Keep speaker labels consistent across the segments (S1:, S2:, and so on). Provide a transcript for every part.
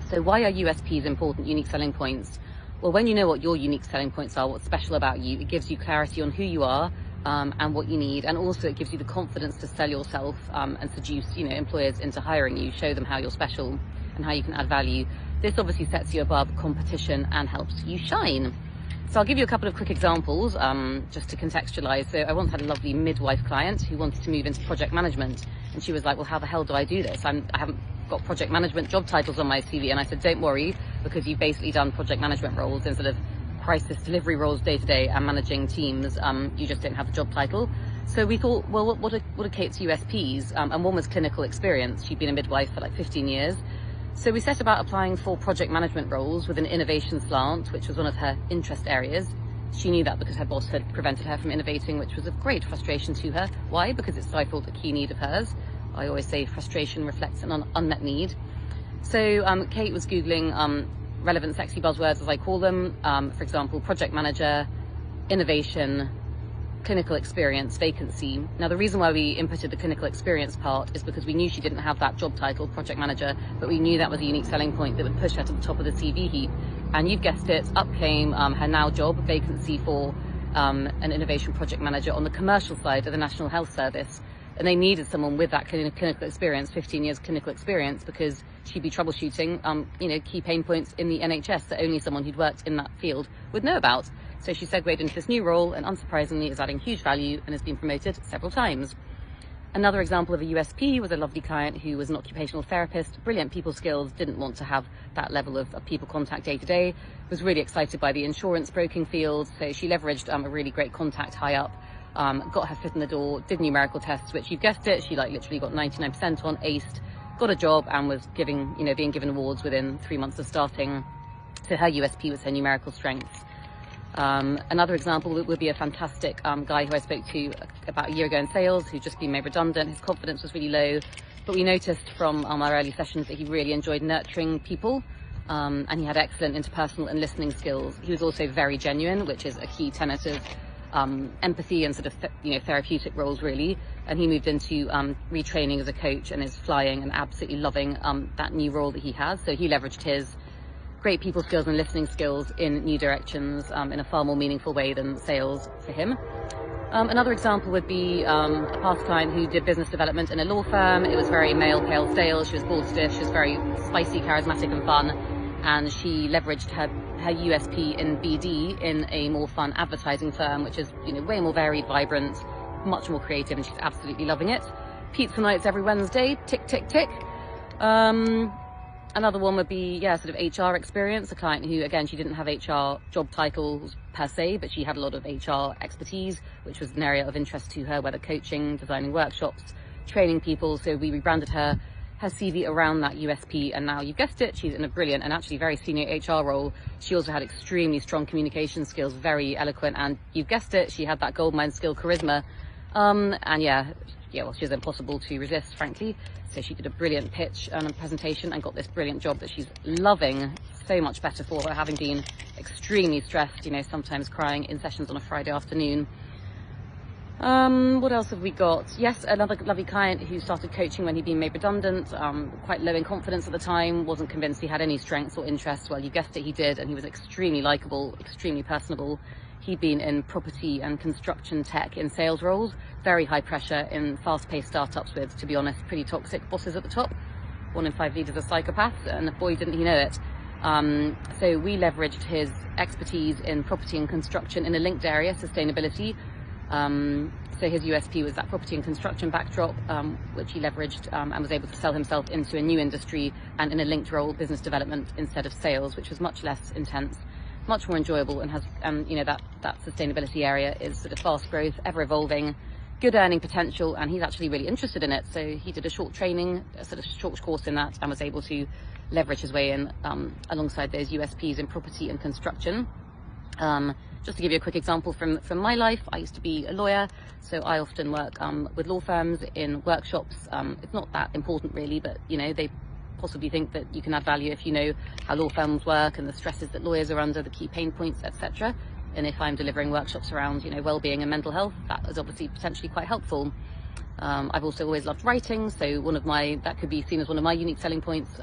S1: So why are USPs important, unique selling points? Well, when you know what your unique selling points are, what's special about you, it gives you clarity on who you are and what you need. And also it gives you the confidence to sell yourself and seduce, employers into hiring you, show them how you're special and how you can add value. This obviously sets you above competition and helps you shine. So I'll give you a couple of quick examples just to contextualize. So I once had a lovely midwife client who wanted to move into project management. And she was like, well, how the hell do I do this? I haven't got project management job titles on my CV. And I said, don't worry, because you've basically done project management roles in sort of crisis delivery roles day to day and managing teams. You just don't have the job title. So we thought, well, what are Kate's USPs? And one was clinical experience. She'd been a midwife for like 15 years. So we set about applying for project management roles with an innovation slant, which was one of her interest areas. She knew that because her boss had prevented her from innovating, which was of great frustration to her. Why? Because it stifled a key need of hers. I always say frustration reflects an unmet need. So Kate was Googling relevant sexy buzzwords, as I call them. For example, project manager, innovation, clinical experience, vacancy. Now, the reason why we inputted the clinical experience part is because we knew she didn't have that job title, project manager, but we knew that was a unique selling point that would push her to the top of the CV heap. And you've guessed it, up came her now job, vacancy for an innovation project manager on the commercial side of the National Health Service. And they needed someone with that clinical experience, 15 years clinical experience, because she'd be troubleshooting, key pain points in the NHS that only someone who'd worked in that field would know about. So she segued into this new role and unsurprisingly is adding huge value and has been promoted several times. Another example of a USP was a lovely client who was an occupational therapist, brilliant people skills, didn't want to have that level of people contact day to day, was really excited by the insurance broking field. So she leveraged a really great contact high up, got her foot in the door, did numerical tests, which you've guessed it, she literally got 99% on, aced, got a job and was being given awards within 3 months of starting. So her USP was her numerical strengths. Another example would be a fantastic guy who I spoke to about a year ago in sales, who'd just been made redundant. His confidence was really low, but we noticed from our early sessions that he really enjoyed nurturing people, and he had excellent interpersonal and listening skills. He was also very genuine, which is a key tenet of empathy and sort of therapeutic roles really. And he moved into retraining as a coach and is flying and absolutely loving that new role that he has. So he leveraged his great people skills and listening skills in new directions in a far more meaningful way than sales for him. Another example would be a past client who did business development in a law firm. It was very male pale sales. She was ball stiff. She was very spicy, charismatic and fun. And she leveraged her USP in BD in a more fun advertising firm, which is way more varied, vibrant, much more creative, and she's absolutely loving it. Pizza nights every Wednesday, tick, tick, tick. Another one would be, sort of HR experience. A client who, again, she didn't have HR job titles per se, but she had a lot of HR expertise, which was an area of interest to her, whether coaching, designing workshops, training people. So we rebranded her CV around that USP, and now you've guessed it, she's in a brilliant and actually very senior HR role. She also had extremely strong communication skills, very eloquent, and you've guessed it, she had that goldmine skill, charisma. Well, she was impossible to resist, frankly. So she did a brilliant pitch and presentation and got this brilliant job that she's loving, so much better for her, having been extremely stressed, sometimes crying in sessions on a Friday afternoon. What else have we got? Yes, another lovely client who started coaching when he'd been made redundant, quite low in confidence at the time, wasn't convinced he had any strengths or interests. Well, you guessed it, he did, and he was extremely likable, extremely personable. He'd been in property and construction tech in sales roles, very high pressure in fast-paced startups with, to be honest, pretty toxic bosses at the top. 1 in 5 leaders are psychopaths, and boy, didn't he know it. So we leveraged his expertise in property and construction in a linked area, sustainability. So his USP was that property and construction backdrop, which he leveraged and was able to sell himself into a new industry and in a linked role, business development instead of sales, which was much less intense, much more enjoyable, and has that sustainability area is sort of fast growth, ever evolving, good earning potential, and he's actually really interested in it. So he did a short training, a sort of short course in that, and was able to leverage his way in alongside those USPs in property and construction. Just to give you a quick example from my life, I used to be a lawyer, so I often work with law firms in workshops. It's not that important really, but they possibly think that you can add value if you know how law firms work and the stresses that lawyers are under, the key pain points, etc. And if I'm delivering workshops around well-being and mental health, that is obviously potentially quite helpful. I've also always loved writing, so that could be seen as one of my unique selling points.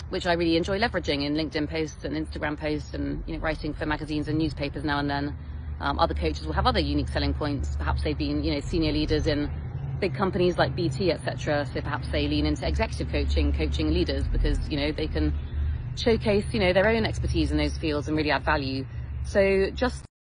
S1: which I really enjoy leveraging in LinkedIn posts and Instagram posts, and writing for magazines and newspapers now and then. Other coaches will have other unique selling points. Perhaps they've been senior leaders in big companies like BT, etc. So perhaps they lean into executive coaching leaders, because they can showcase their own expertise in those fields and really add value. So just